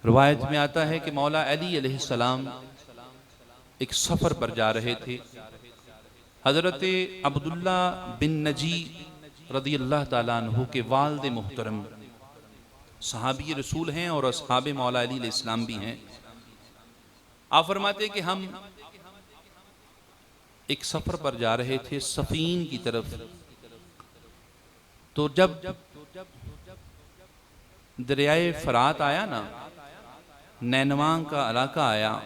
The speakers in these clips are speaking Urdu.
روایت میں آتا ہے کہ مولا علی علیہ السلام ایک سفر پر جا رہے تھے. حضرت عبداللہ بن نجی رضی اللہ تعالیٰ عنہ کے والد محترم صحابی رسول ہیں اور اصحاب مولا علی علیہ السلام بھی ہیں. آپ فرماتے کہ ہم ایک سفر پر جا رہے تھے سفین کی طرف. تو جب دریائے فرات آیا نا، نینواں کا علاقہ آیا،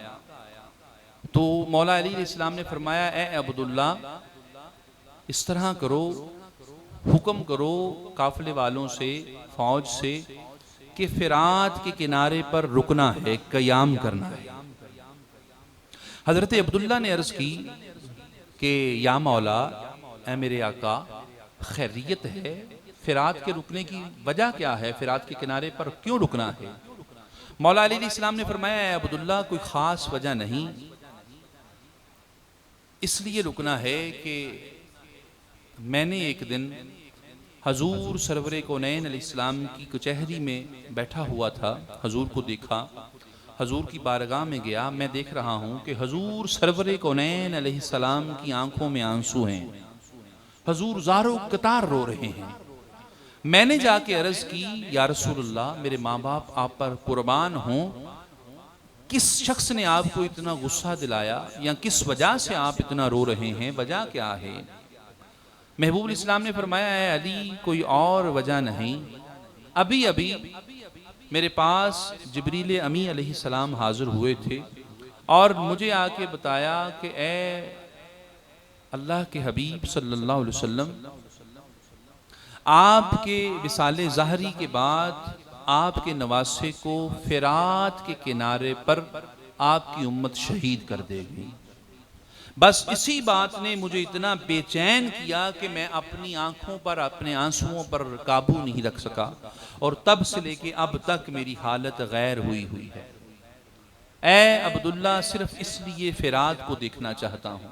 تو مولا علی علیہ السلام نے فرمایا اے عبداللہ اس طرح کرو، حکم کرو قافلے والوں سے، فوج سے، کہ فرات کے کنارے پر رکنا ہے، قیام کرنا ہے. حضرت عبداللہ نے عرض کی کہ یا مولا، اے میرے آقا، خیریت ہے؟ فرات کے رکنے کی وجہ کیا ہے؟ فرات کے کنارے پر کیوں رکنا ہے؟ مولا علی علیہ السلام نے فرمایا اے عبداللہ کوئی خاص وجہ نہیں، اس لیے رکنا ہے کہ میں نے ایک دن حضور سرور کونین علیہ السلام کی کچہری میں بیٹھا ہوا تھا، حضور کو دیکھا، حضور کی بارگاہ میں گیا. میں دیکھ رہا ہوں کہ حضور سرور کونین علیہ السلام کی آنکھوں میں آنسو ہیں، حضور زارو قطار رو رہے ہیں. میں نے جا کے عرض کی یا رسول اللہ، میرے ماں باپ آپ پر قربان ہوں، کس شخص نے آپ کو اتنا غصہ دلایا یا کس وجہ سے آپ اتنا رو رہے ہیں؟ وجہ کیا ہے؟ محبوب الاسلام نے فرمایا اے علی کوئی اور وجہ نہیں، ابھی ابھی میرے پاس جبریل امی علیہ السلام حاضر ہوئے تھے اور مجھے آ کے بتایا کہ اے اللہ کے حبیب صلی اللہ علیہ وسلم، آپ کے وصال ظاہری کے بعد آپ کے نواسے کو فرات کے کنارے پر آپ کی امت شہید کر دے گی. بس اسی بات نے مجھے اتنا بے چین کیا کہ میں اپنی آنکھوں پر، اپنے آنسوؤں پر قابو نہیں رکھ سکا، اور تب سے لے کے اب تک میری حالت غیر ہوئی ہے. اے عبداللہ صرف اس لیے فرات کو دیکھنا چاہتا ہوں.